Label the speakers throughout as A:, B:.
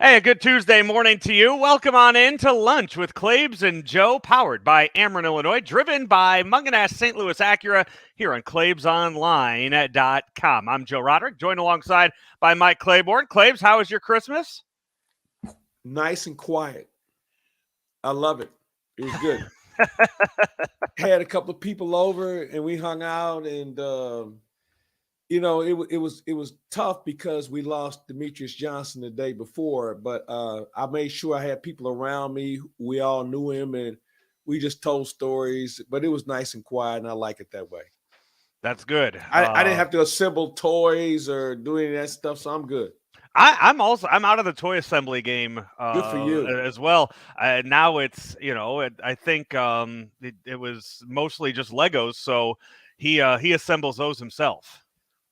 A: Hey, a good Tuesday morning to you. Welcome on in to Lunch with Claibs and Joe, powered by Ameren, Illinois, driven by Munganast St. Louis Acura here on claibsonline.com. I'm Joe Roderick, joined alongside by Mike Claiborne. Claibs, how was your Christmas?
B: Nice and quiet. I love it. It was good. Had a couple of people over and we hung out, and it was tough because we lost Demetrius Johnson the day before, but I made sure I had people around me. We all knew him, and we just told stories, but it was nice and quiet, and I like it that way.
A: That's good.
B: I didn't have to assemble toys or do any of that stuff, so I'm good.
A: I'm out of the toy assembly game
B: Good for you.
A: as well. Now it's I think it was mostly just Legos, so he assembles those himself.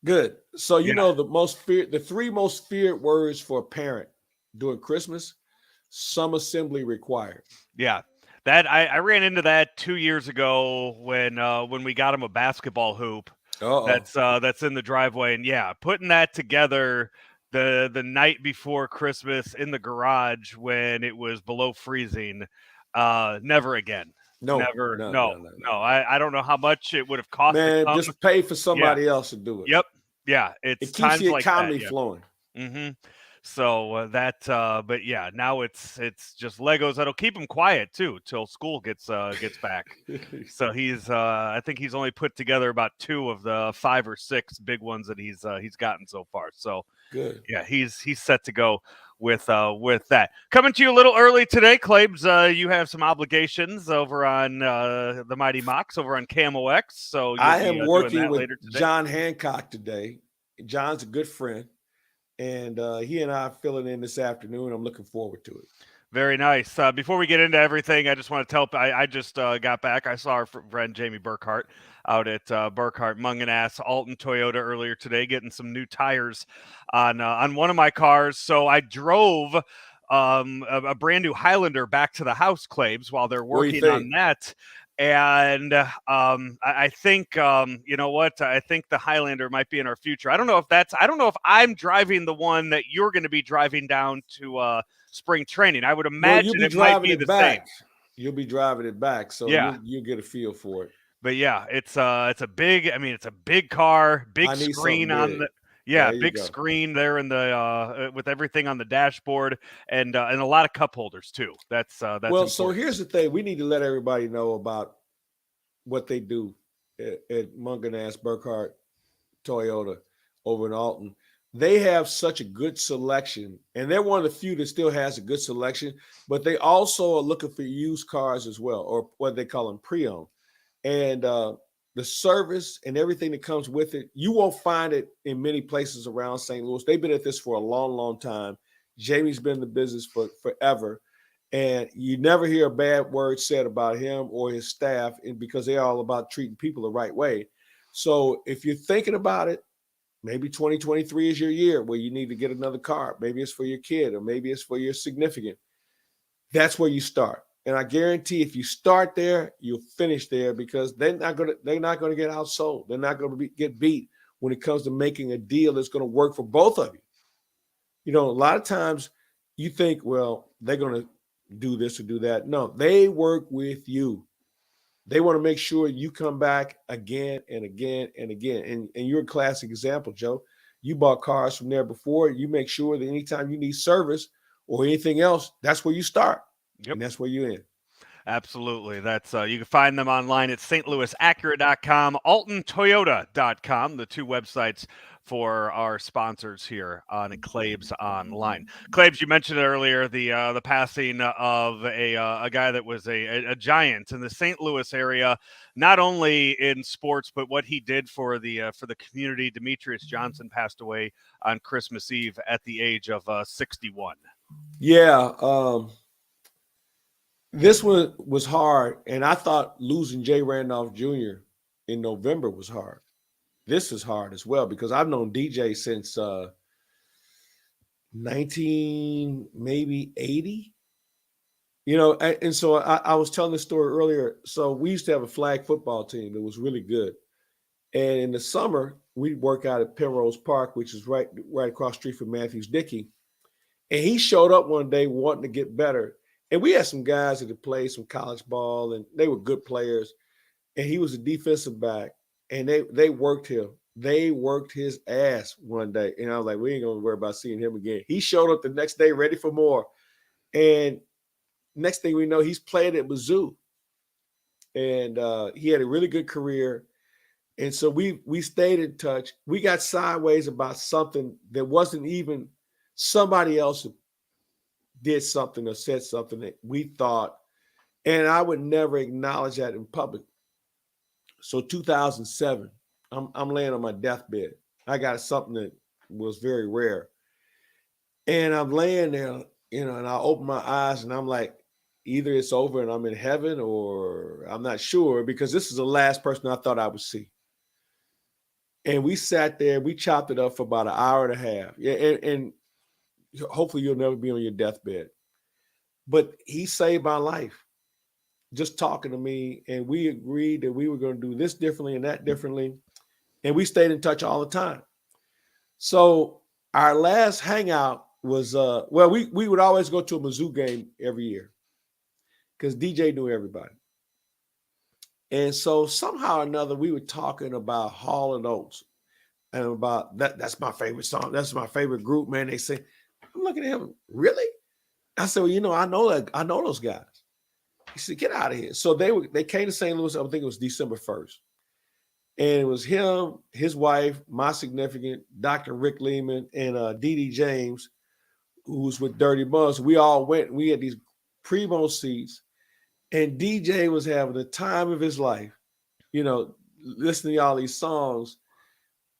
B: Good. So
A: Yeah.
B: the three most feared words for a parent during Christmas: some assembly required.
A: Yeah, that I ran into that 2 years ago when we got him a basketball hoop
B: Uh-oh.
A: that's in the driveway, and yeah, putting that together the night before Christmas in the garage when it was below freezing, never again.
B: No,
A: Never,
B: no,
A: no,
B: no, no,
A: no.
B: no.
A: I don't know how much it would have cost to
B: Man,
A: come.
B: just pay for
A: Yeah,
B: somebody else to do it.
A: yep, yeah. It's
B: It keeps
A: times
B: the
A: like that.
B: economy
A: Yeah.
B: flowing.
A: Mm-hmm. So but yeah, now it's just Legos that'll keep him quiet too till school gets back. So I think he's only put together about 2 of the 5 or 6 big ones that he's gotten so far. So
B: Good.
A: yeah, he's set to go with that. Coming to you a little early today, Claibs. You have some obligations over on the Mighty Mox over on Camo X, so you'll
B: I
A: be
B: am
A: doing
B: working
A: that
B: with
A: later today.
B: John Hancock today. John's a good friend, and he and I are filling in this afternoon. I'm looking forward to it.
A: Very nice. Before we get into everything, I just want to tell. I just got back. I saw our friend Jamie Burkhart out at Burkhart Munganast Alton Toyota earlier today, getting some new tires on one of my cars. So I drove a brand new Highlander back to the house, Claibs, while they're
B: What do you
A: working
B: think?
A: on that. And I think you know what? I think the Highlander might be in our future. I don't know if I'm driving the one that you're going to be driving down to spring training. I would
B: Well, you'll
A: imagine
B: be
A: it might
B: driving
A: be
B: it
A: the same.
B: back. You'll be driving it back, so
A: Yeah.
B: you'll get a feel for it.
A: But yeah, it's a big car, big
B: I need something
A: screen on
B: big.
A: the
B: There
A: yeah,
B: you
A: big
B: go.
A: screen there in the with everything on the dashboard and a lot of cup holders too. That's
B: Well, so
A: important.
B: here's the thing: we need to let everybody know about what they do at Munganast Burkhart Toyota over in Alton. They have such a good selection, and they're one of the few that still has a good selection, but they also are looking for used cars as well, or what they call them pre-owned. And the service and everything that comes with it, you won't find it in many places around St. Louis. They've been at this for a long, long time. Jamie's been in the business for forever. And you never hear a bad word said about him or his staff, and because they're all about treating people the right way. So if you're thinking about it, maybe 2023 is your year where you need to get another car. Maybe it's for your kid, or maybe it's for your significant. That's where you start. And I guarantee if you start there, you'll finish there, because they're not gonna get outsold. They're not gonna get beat when it comes to making a deal that's gonna work for both of you. You know, a lot of times you think, well, they're gonna do this or do that. No, they work with you. They want to make sure you come back again and again and again. And you're a classic example, Joe. You bought cars from there before. You make sure that anytime you need service or anything else, that's where you start.
A: Yep.
B: And that's where you end.
A: Absolutely. That's you can find them online at stlouisacura.com, altontoyota.com, the 2 websites for our sponsors here on Claibs Online. Claibs, you mentioned it earlier, the passing of a guy that was a giant in the St. Louis area, not only in sports but what he did for the community. Demetrius Johnson passed away on Christmas Eve at the age of 61.
B: Yeah. This one was hard. And I thought losing Jay Randolph Jr. in November was hard. This is hard as well, because I've known DJ since 19 maybe 80. You know, and so I was telling this story earlier. So we used to have a flag football team that was really good. And in the summer, we'd work out at Penrose Park, which is right across the street from Matthews Dickey. And he showed up one day wanting to get better. And we had some guys that had played some college ball, and they were good players. And he was a defensive back, and they worked him. They worked his ass one day. And I was like, we ain't going to worry about seeing him again. He showed up the next day ready for more. And next thing we know, he's playing at Mizzou. And he had a really good career. And so we stayed in touch. We got sideways about something that wasn't even somebody else who did something or said something that we thought, and I would never acknowledge that in public. So 2007, I'm laying on my deathbed. I got something that was very rare. And I'm laying there, and I open my eyes and I'm like, either it's over and I'm in heaven, or I'm not sure, because this is the last person I thought I would see. And we sat there, we chopped it up for about an hour and a half. Yeah, and hopefully you'll never be on your deathbed. But he saved my life just talking to me. And we agreed that we were going to do this differently and that differently. And we stayed in touch all the time. So our last hangout was, we would always go to a Mizzou game every year because DJ knew everybody. And so somehow or another, we were talking about Hall and Oates and about that's my favorite song. That's my favorite group, man. They say, I'm looking at him, really? I said, well, I know those guys. He said, get out of here. So they came to St. Louis, I think it was December 1st. And it was him, his wife, my significant, Dr. Rick Lehman, and Dee Dee James, who was with Dirty Buzz. We all went, we had these primo seats. And DJ was having the time of his life, listening to all these songs.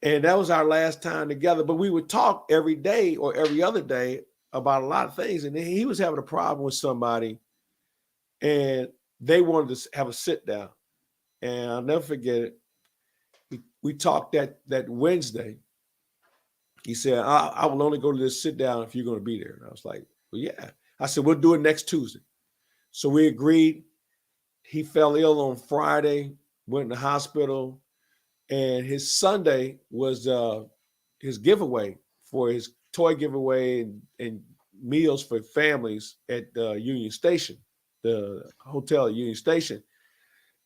B: And that was our last time together. But we would talk every day or every other day about a lot of things. And then he was having a problem with somebody, and they wanted to have a sit down. And I'll never forget it. We talked that Wednesday. He said, I will only go to this sit down if you're going to be there. And I was like, well, yeah. I said, we'll do it next Tuesday. So we agreed. He fell ill on Friday, went in the hospital, and his Sunday was his giveaway for his toy giveaway and meals for families at Union Station, the hotel at Union Station.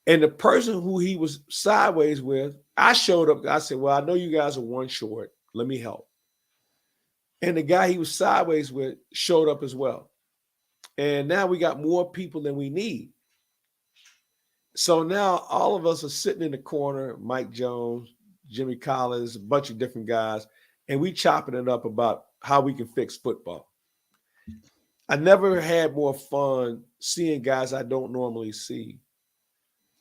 B: And the person who he was sideways with, I showed up. I said, well, I know you guys are one short. Let me help. And the guy he was sideways with showed up as well. And now we got more people than we need. So now all of us are sitting in the corner, Mike Jones, Jimmy Collins, a bunch of different guys, and we chopping it up about how we can fix football. I never had more fun seeing guys I don't normally see.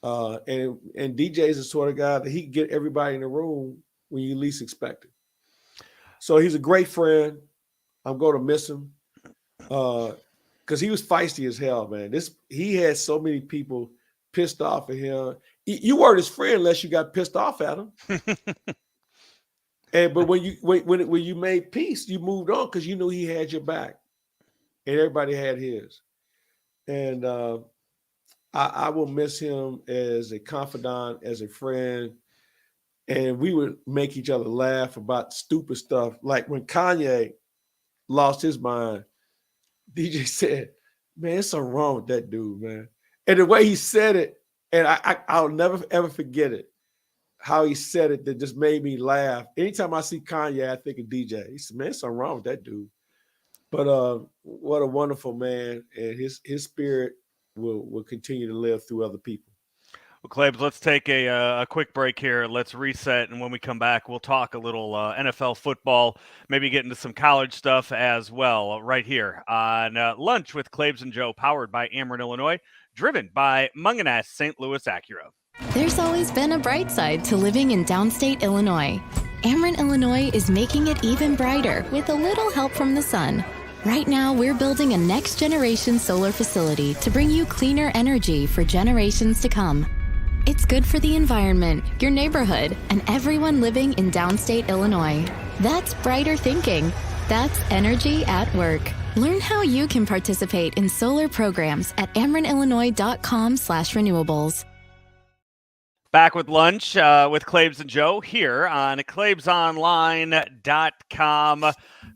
B: And DJ's the sort of guy that he can get everybody in the room when you least expect it. So he's a great friend. I'm going to miss him. Because he was feisty as hell, man. He had so many people pissed off at him. You weren't his friend unless you got pissed off at him. But when you made peace, you moved on because you knew he had your back, and everybody had his. And I will miss him as a confidant, as a friend. And we would make each other laugh about stupid stuff, like when Kanye lost his mind. DJ said, man, there's something wrong with that dude, man. And the way he said it, and I'll never, ever forget it, how he said it, that just made me laugh. Anytime I see Kanye, I think of DJ. He said, man, there's something wrong with that dude. But what a wonderful man. And his spirit will continue to live through other people.
A: Well, Claibs, let's take a quick break here. Let's reset, and when we come back, we'll talk a little NFL football, maybe get into some college stuff as well, right here on Lunch with Claibs and Joe, powered by Ameren, Illinois, driven by Munganess St. Louis Acura.
C: There's always been a bright side to living in downstate Illinois. Ameren, Illinois is making it even brighter with a little help from the sun. Right now, we're building a next-generation solar facility to bring you cleaner energy for generations to come. It's good for the environment, your neighborhood, and everyone living in downstate Illinois. That's brighter thinking. That's energy at work. Learn how you can participate in solar programs at amerenillinois.com/renewables.
A: Back with lunch with Claibs and Joe here on claibsonline.com.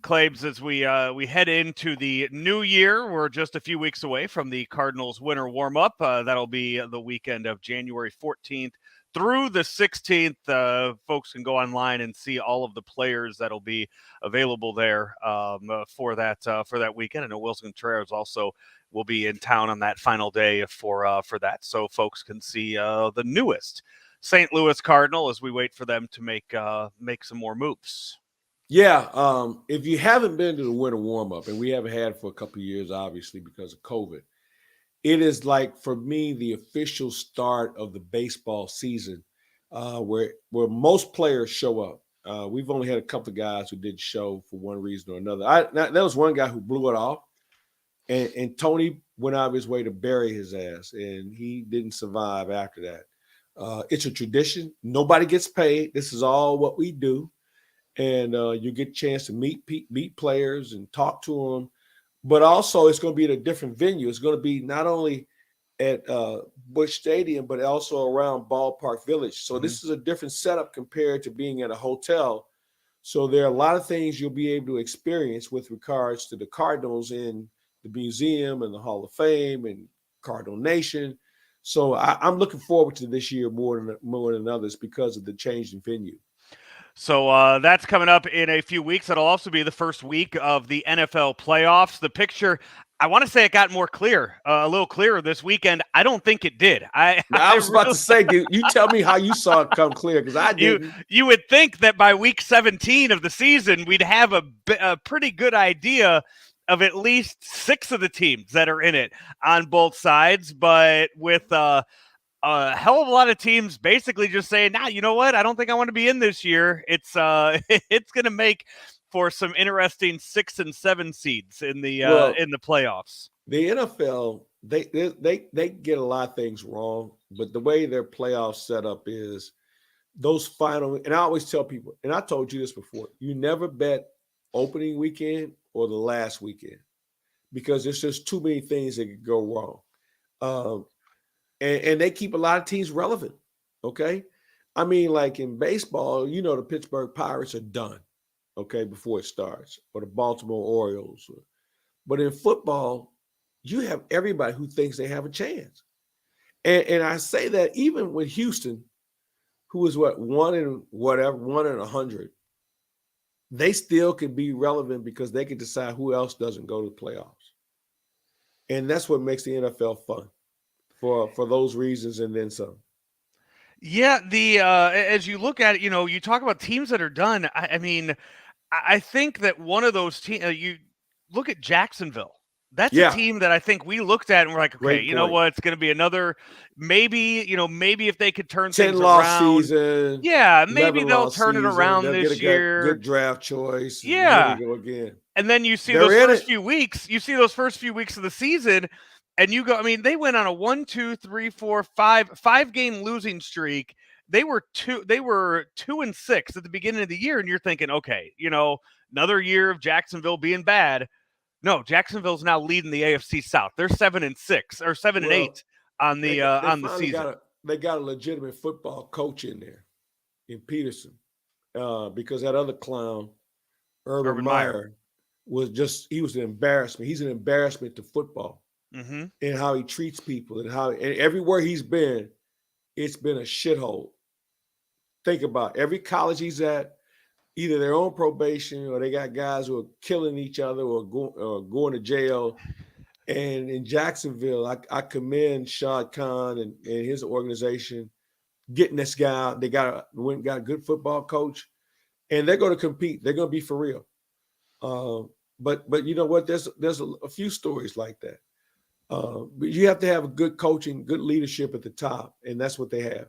A: Claibs, as we head into the new year, we're just a few weeks away from the Cardinals winter warm-up. That'll be the weekend of January 14th through the 16th. Folks can go online and see all of the players that'll be available there for that weekend. I know Wilson Contreras also will be in town on that final day for that, so folks can see the newest St. Louis Cardinal as we wait for them to make some more moves.
B: Yeah, if you haven't been to the winter warm-up, and we haven't had it for a couple of years, obviously because of COVID, it is like, for me, the official start of the baseball season, where most players show up. We've only had a couple of guys who didn't show for one reason or another. There was one guy who blew it off. And Tony went out of his way to bury his ass, and he didn't survive after that. It's a tradition. Nobody gets paid. This is all what we do. And you get a chance to meet players and talk to them. But also, it's going to be at a different venue. It's going to be not only at Busch Stadium, but also around Ballpark Village. So this is a different setup compared to being at a hotel. So there are a lot of things you'll be able to experience with regards to the Cardinals in the museum and the Hall of Fame and Cardinal Nation. So I'm looking forward to this year more than others because of the change in venue.
A: So that's coming up in a few weeks. That'll also be the first week of the NFL playoffs. The picture, I want to say it got more clear, a little clearer this weekend. I don't think it did. I
B: was about to say, dude, you tell me how you saw it come clear, because I didn't.
A: You would think that by week 17 of the season, we'd have a pretty good idea of at least 6 of the teams that are in it on both sides, but with a hell of a lot of teams basically just saying, nah, you know what? I don't think I want to be in this year. It's it's going to make for some interesting 6 and 7 seeds in the playoffs.
B: The NFL, they get a lot of things wrong, but the way their playoff setup is, those final, and I always tell people, and I told you this before, you never bet opening weekend or the last weekend, because there's just too many things that could go wrong. And they keep a lot of teams relevant, okay? I mean, like in baseball, the Pittsburgh Pirates are done, okay, before it starts, or the Baltimore Orioles. But in football, you have everybody who thinks they have a chance. And I say that even with Houston, who is 1 in 100, they still can be relevant because they can decide who else doesn't go to the playoffs. And that's what makes the NFL fun for those reasons and then some.
A: Yeah, as you look at it, you talk about teams that are done. I mean, I think that one of those teams, you look at Jacksonville. That's a team that I think we looked at and we're like, okay, you know what? It's going to be another, maybe if they could turn things around.
B: Season.
A: Yeah, maybe they'll turn it around this year.
B: Good draft choice.
A: Yeah.
B: Go again.
A: And then you see those first few weeks. You see those first few weeks of the season, and you go. I mean, they went on a 1, 2, 3, 4, 5 game losing streak. They were 2 and 6 at the beginning of the year, and you're thinking, okay, another year of Jacksonville being bad. No, Jacksonville's now leading the AFC South. They're 7 and 6 or 7 and 8 on the season.
B: They got a legitimate football coach in there, in Peterson, because that other clown, Urban Meyer, he was an embarrassment. He's an embarrassment to football, and how he treats people, and everywhere he's been, it's been a shithole. Think about every college he's at. Either they're on probation or they got guys who are killing each other or going to jail. And in Jacksonville, I commend Shad Khan and his organization getting this guy. They got a good football coach, and they're going to compete. They're going to be for real. But you know what? There's a few stories like that. But you have to have a good coaching, good leadership at the top, and that's what they have.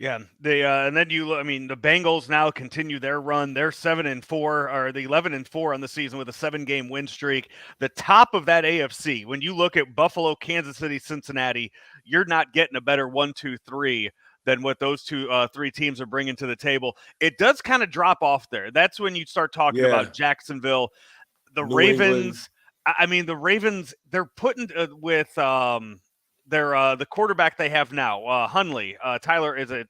A: Yeah, and then the Bengals now continue their run. They're 7 and 4, or the 11 and 4 on the season with a 7-game win streak. The top of that AFC, when you look at Buffalo, Kansas City, Cincinnati, you're not getting a better 1, 2, 3 than what those 3 teams are bringing to the table. It does kind of drop off there. That's when you start talking about Jacksonville, the Ravens. I mean, the Ravens, they're putting with the quarterback they have now, Hunley, Tyler, is it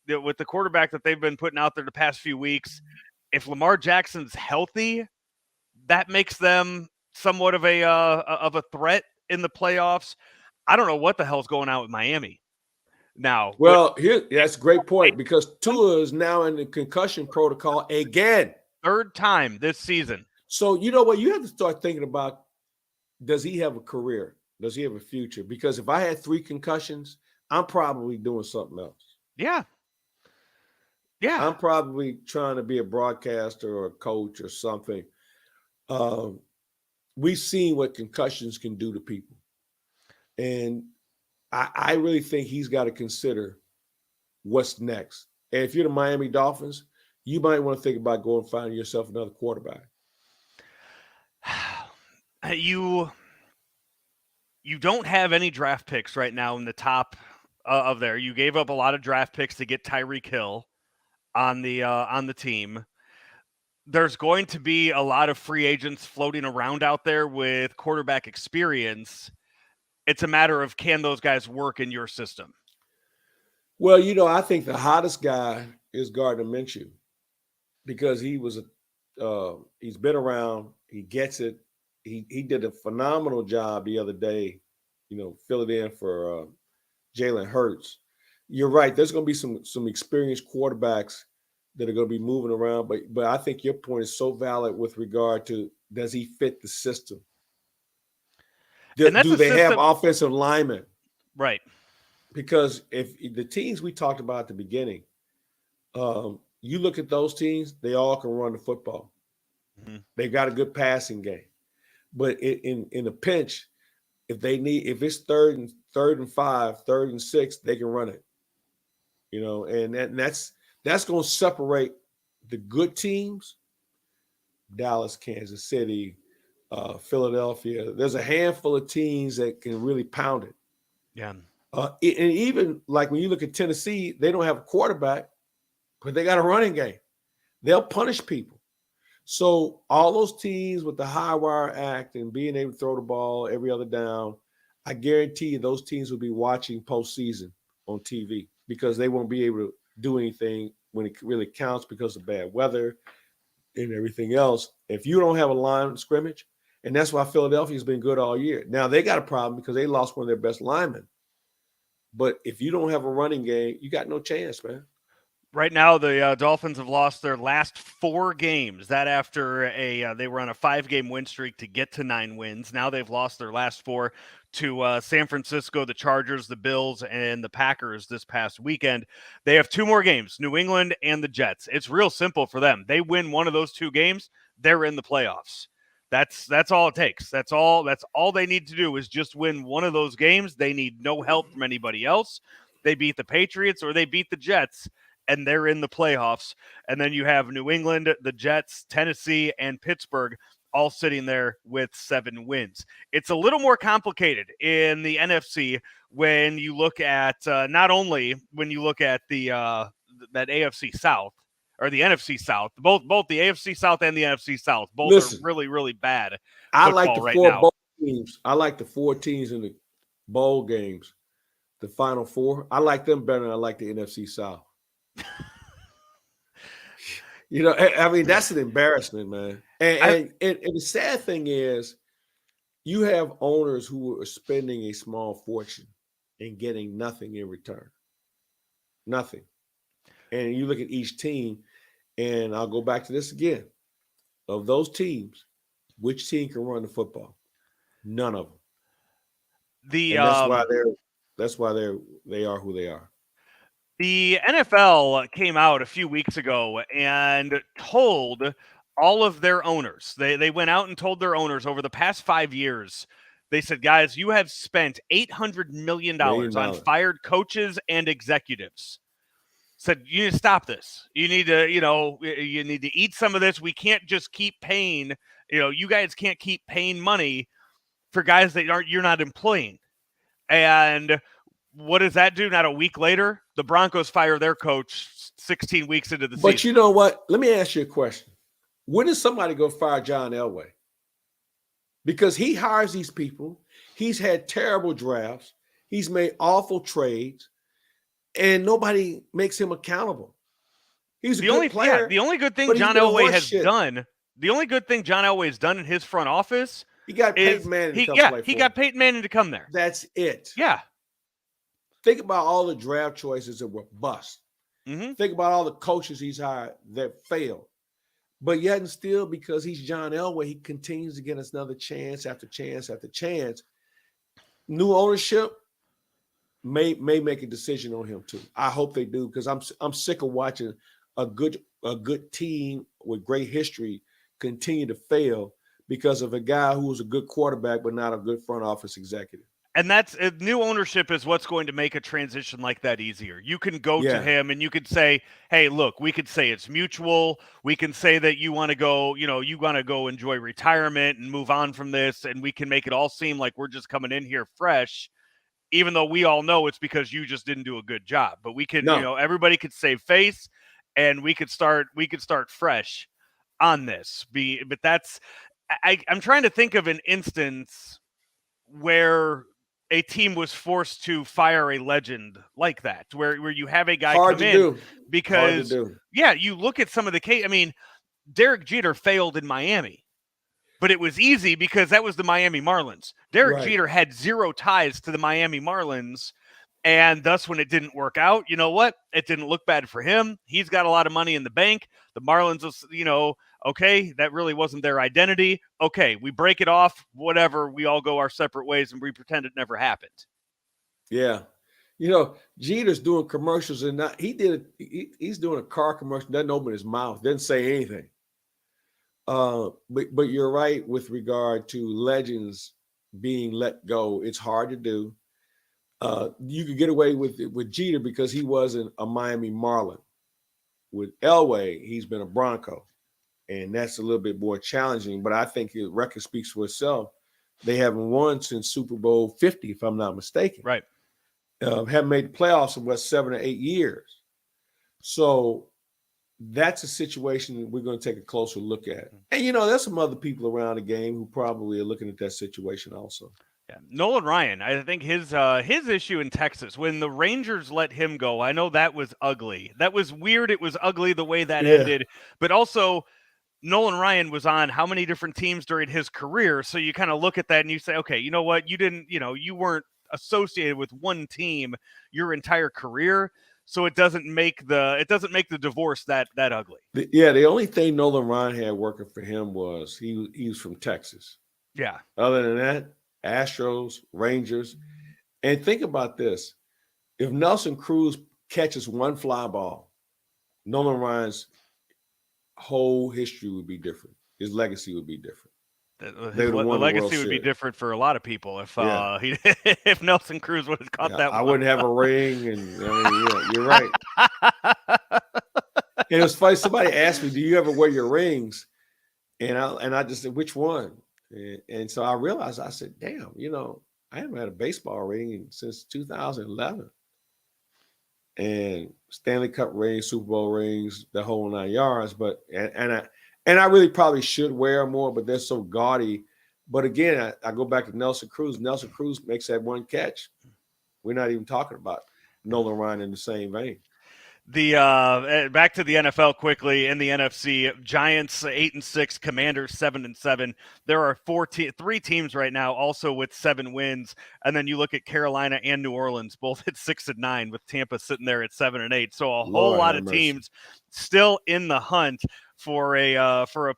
A: with the quarterback that they've been putting out there the past few weeks? If Lamar Jackson's healthy, that makes them somewhat of a threat in the playoffs. I don't know what the hell's going on with Miami now.
B: Well, that's a great point because Tua is now in the concussion protocol again.
A: Third time this season.
B: So you know what? You have to start thinking about, does he have a career? Does he have a future? Because if I had 3 concussions, I'm probably doing something else.
A: Yeah.
B: I'm probably trying to be a broadcaster or a coach or something. We've seen what concussions can do to people. And I really think he's got to consider what's next. And if you're the Miami Dolphins, you might want to think about going and finding yourself another quarterback.
A: You don't have any draft picks right now in the top of there. You gave up a lot of draft picks to get Tyreek Hill on the team. There's going to be a lot of free agents floating around out there with quarterback experience. It's a matter of, can those guys work in your system?
B: Well, you know, I think the hottest guy is Gardner Minshew because he's been around, he gets it. He did a phenomenal job the other day, you know, filling in for Jalen Hurts. You're right. There's going to be some experienced quarterbacks that are going to be moving around, but I think your point is so valid with regard to, does he fit the system? Do they have offensive linemen?
A: Right.
B: Because if the teams we talked about at the beginning, you look at those teams, they all can run the football. Mm-hmm. They've got a good passing game. But in a pinch, if it's third and 5, 3rd and 6, they can run it. You know, and that's going to separate the good teams, Dallas, Kansas City, Philadelphia. There's a handful of teams that can really pound it.
A: Yeah.
B: And even like when you look at Tennessee, they don't have a quarterback, but they got a running game. They'll punish people. So all those teams with the high wire act and being able to throw the ball every other down, I guarantee you those teams will be watching postseason on TV because they won't be able to do anything when it really counts because of bad weather and everything else. If you don't have a line scrimmage, and that's why Philadelphia's been good all year. Now they got a problem because they lost one of their best linemen. But if you don't have a running game, you got no chance, man.
A: Right now, the Dolphins have lost their last 4 games. That after they were on a 5-game win streak to get to 9 wins. Now they've lost their last 4 to San Francisco, the Chargers, the Bills, and the Packers this past weekend. They have 2 more games, New England and the Jets. It's real simple for them. They win one of those 2 games, they're in the playoffs. That's all it takes. That's all they need to do is just win one of those games. They need no help from anybody else. They beat the Patriots or they beat the Jets, and they're in the playoffs. And then you have New England, the Jets, Tennessee, and Pittsburgh all sitting there with 7 wins. It's a little more complicated in the NFC when you look at not only when you look at the that AFC South or the NFC South, both the AFC South and the NFC South, both are really, really bad.
B: I like the
A: right
B: 4
A: now.
B: bowl teams. I like the 4 teams in the bowl games, the Final 4. I like them better than I like the NFC South. You know, I mean, that's an embarrassment, man. And the sad thing is, you have owners who are spending a small fortune and getting nothing in return. Nothing. And you look at each team, and I'll go back to this again. Of those teams, which team can run the football? None of them. That's why they are who they are.
A: The NFL came out a few weeks ago and told all of their owners, they went out and told their owners over the past 5 years, they said, guys, you have spent $800 million on fired coaches and executives. Said, you need to stop this. You need to, you need to eat some of this. We can't just keep paying, you guys can't keep paying money for guys that you're not employing. And what does that do? Not a week later, the Broncos fire their coach 16 weeks into the season.
B: But you know what? Let me ask you a question. When is somebody go fire John Elway? Because he hires these people. He's had terrible drafts. He's made awful trades, and nobody makes him accountable. He's a good player.
A: The only good thing
B: but he's
A: John
B: been a
A: Elway
B: horse
A: has
B: shit.
A: done. The only good thing John Elway has done in his front office
B: He got
A: is
B: Peyton Manning to come play for
A: he
B: him.
A: got Peyton Manning to come there.
B: That's it.
A: Yeah.
B: Think about all the draft choices that were bust.
A: Mm-hmm.
B: Think about all the coaches he's hired that failed. But yet and still, because he's John Elway, he continues to get us another chance after chance after chance. New ownership may make a decision on him too. I hope they do, because I'm sick of watching a good team with great history continue to fail because of a guy who was a good quarterback but not a good front office executive.
A: And that's new ownership is what's going to make a transition like that easier. You can go to him and you could say, hey, look, we could say it's mutual. We can say that you want to go, you want to go enjoy retirement and move on from this. And we can make it all seem like we're just coming in here fresh, even though we all know it's because you just didn't do a good job. But we could, everybody could save face and we could start fresh on this. But that's, I'm trying to think of an instance where a team was forced to fire a legend like that, where you have a guy come in because, you look at some of the case. I mean, Derek Jeter failed in Miami, but it was easy because that was the Miami Marlins. Derek Jeter had zero ties to the Miami Marlins, and thus when it didn't work out, you know what? It didn't look bad for him. He's got a lot of money in the bank. The Marlins, okay, that really wasn't their identity. Okay, we break it off, whatever. We all go our separate ways and we pretend it never happened.
B: Yeah. Jeter's doing commercials and he's doing a car commercial, doesn't open his mouth, doesn't say anything. But you're right with regard to legends being let go. It's hard to do. You could get away with Jeter because he wasn't a Miami Marlin. With Elway, he's been a Bronco. And that's a little bit more challenging, but I think his record speaks for itself. They haven't won since Super Bowl 50, if I'm not mistaken.
A: Right.
B: Haven't made the playoffs in 7 or 8 years. So that's a situation that we're going to take a closer look at. And, there's some other people around the game who probably are looking at that situation also.
A: Yeah. Nolan Ryan, I think his issue in Texas, when the Rangers let him go, I know that was ugly. That was weird. It was ugly the way that ended. But also, Nolan Ryan was on how many different teams during his career? So you kind of look at that and you say, okay, you know what? You weren't associated with one team your entire career. So it doesn't make the divorce that ugly.
B: The only thing Nolan Ryan had working for him was he was from Texas.
A: Yeah.
B: Other than that, Astros, Rangers. And think about this. If Nelson Cruz catches one fly ball, Nolan Ryan's whole history would be different. His legacy would be different.
A: The legacy would be different for a lot of people if Nelson Cruz would have caught that one.
B: I wouldn't have a ring, and you're right. And it was funny. Somebody asked me, "Do you ever wear your rings?" And I just said, "Which one?" And so I realized, I said, "Damn, I haven't had a baseball ring since 2011." And Stanley Cup rings, Super Bowl rings, the whole 9 yards. But and I really probably should wear more, but they're so gaudy. But again, I go back to Nelson Cruz. Nelson Cruz makes that one catch. We're not even talking about Nolan Ryan in the same vein.
A: The back to the NFL quickly. In the NFC, Giants 8-6, Commanders 7-7. There are three teams right now also with 7 wins, and then you look at Carolina and New Orleans, both at 6-9, with Tampa sitting there at 7-8. So a whole lot of teams still in the hunt for a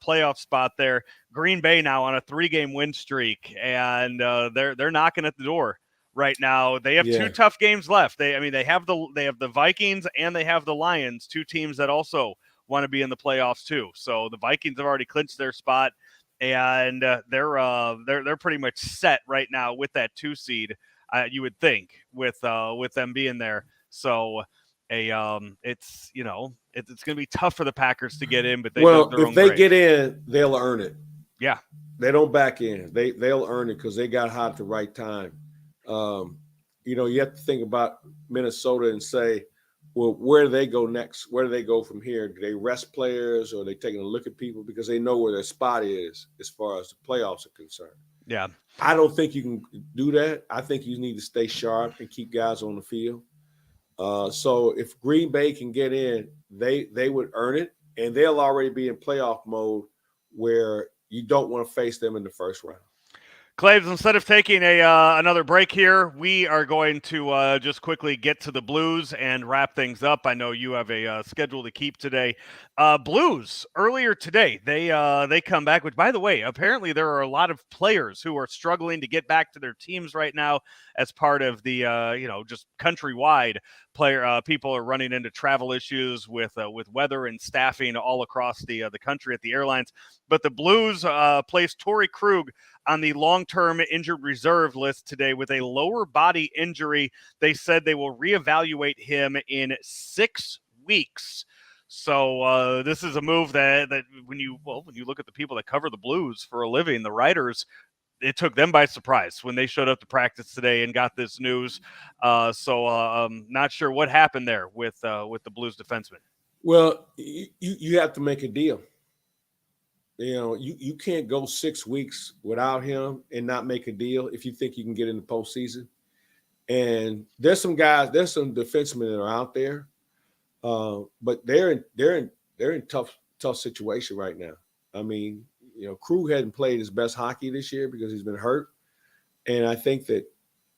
A: playoff spot there. Green Bay now on a 3-game win streak, and they're knocking at the door right now. They have 2 tough games left. They have the Vikings and they have the Lions, 2 teams that also want to be in the playoffs too. So the Vikings have already clinched their spot, and they're pretty much set right now with that 2 seed. You would think with them being there. So it's it's going to be tough for the Packers to get in, but
B: if they get in, they'll earn it.
A: Yeah,
B: they don't back in. They'll earn it because they got hot at the right time. You have to think about Minnesota and say, well, where do they go next? Where do they go from here? Do they rest players, or are they taking a look at people because they know where their spot is as far as the playoffs are concerned?
A: Yeah.
B: I don't think you can do that. I think you need to stay sharp and keep guys on the field. So if Green Bay can get in, they would earn it, and they'll already be in playoff mode where you don't want to face them in the first round.
A: Claibs, instead of taking another break here, we are going to just quickly get to the Blues and wrap things up. I know you have a schedule to keep today. Blues, earlier today, they come back, which, by the way, apparently there are a lot of players who are struggling to get back to their teams right now as part of the, just countrywide people are running into travel issues with weather and staffing all across the country at the airlines. But the Blues placed Torrey Krug on the long-term injured reserve list today with a lower body injury. They said they will reevaluate him in 6 weeks. So this is a move that when you look at the people that cover the Blues for a living, the writers, it took them by surprise when they showed up to practice today and got this news. So not sure what happened there with the Blues defenseman.
B: Well, you have to make a deal. You can't go 6 weeks without him and not make a deal if you think you can get in the postseason. And there's some defensemen that are out there, but they're in tough situation right now. I mean, Krug hadn't played his best hockey this year because he's been hurt, and I think that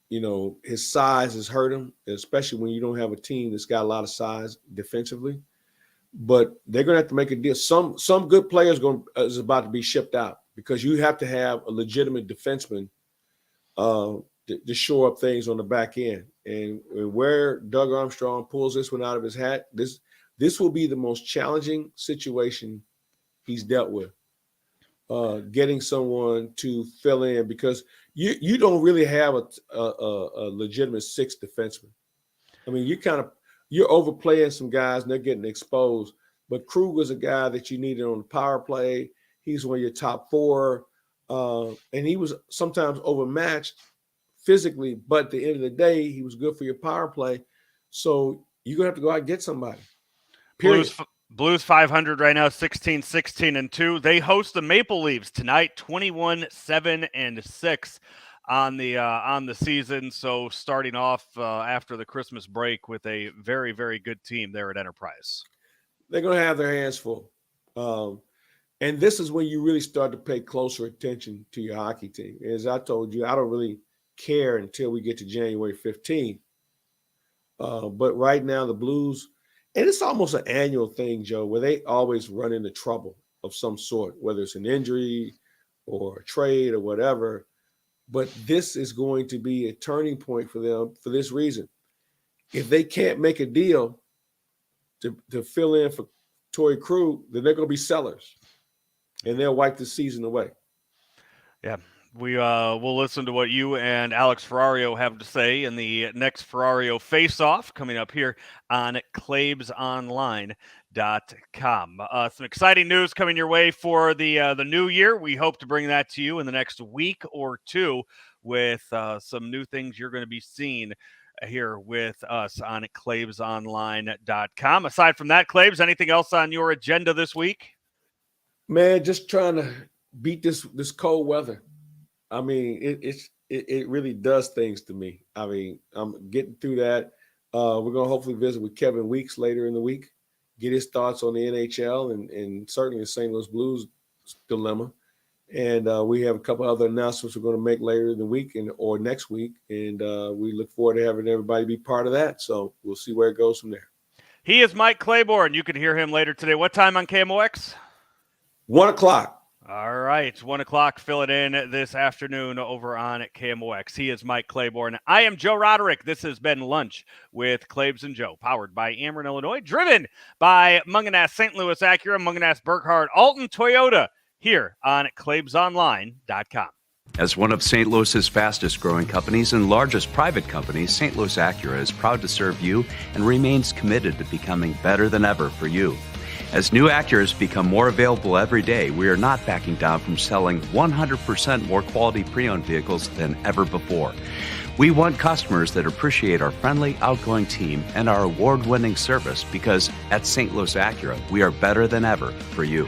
B: his size has hurt him, especially when you don't have a team that's got a lot of size defensively. But they're going to have to make a deal. Some good players is about to be shipped out because you have to have a legitimate defenseman to shore up things on the back end. And where Doug Armstrong pulls this one out of his hat, this will be the most challenging situation he's dealt with. Getting someone to fill in because you don't really have a legitimate sixth defenseman. I mean, you're overplaying some guys and they're getting exposed. But Krug was a guy that you needed on the power play. He's one of your top four. And he was sometimes overmatched physically, but at the end of the day, he was good for your power play. So you're going to have to go out and get somebody. Period.
A: Blues 500 right now, 16-16-2. They host the Maple Leafs tonight, 21-7-6. On the season, so starting off after the Christmas break with a very, very good team there at Enterprise.
B: They're going to have their hands full. And this is when you really start to pay closer attention to your hockey team. As I told you, I don't really care until we get to January 15th. But right now the Blues, and it's almost an annual thing, Joe, where they always run into trouble of some sort, whether it's an injury or a trade or whatever. But this is going to be a turning point for them for this reason. If they can't make a deal to fill in for Torrey Krug, then they're going to be sellers, and they'll wipe the season away.
A: Yeah, we'll listen to what you and Alex Ferrario have to say in the next Ferrario Face-Off coming up here on claibsonline.com. Some exciting news coming your way for the new year. We hope to bring that to you in the next week or two with some new things you're going to be seeing here with us on claibsonline.com. Aside from that, Claibs, anything else on your agenda this week?
B: Man, just trying to beat this cold weather. I mean, it really does things to me. I mean, I'm getting through that. We're going to hopefully visit with Kevin Weeks later in the week, get his thoughts on the NHL and certainly the St. Louis Blues dilemma. And we have a couple other announcements we're going to make later in the week or next week. And we look forward to having everybody be part of that. So we'll see where it goes from there.
A: He is Mike Claiborne. You can hear him later today. What time on KMOX?
B: 1:00.
A: All right, 1:00. Fill it in this afternoon over on KMOX. He is Mike Claiborne. I am Joe Roderick. This has been Lunch with Claibs and Joe, powered by Ameren, Illinois, driven by Munganass St. Louis Acura, Munganass Burkhardt, Alton Toyota, here on claibsonline.com.
D: As one of St. Louis's fastest growing companies and largest private companies, St. Louis Acura is proud to serve you and remains committed to becoming better than ever for you. As new Acuras become more available every day, we are not backing down from selling 100% more quality pre-owned vehicles than ever before. We want customers that appreciate our friendly, outgoing team and our award-winning service because at St. Louis Acura, we are better than ever for you.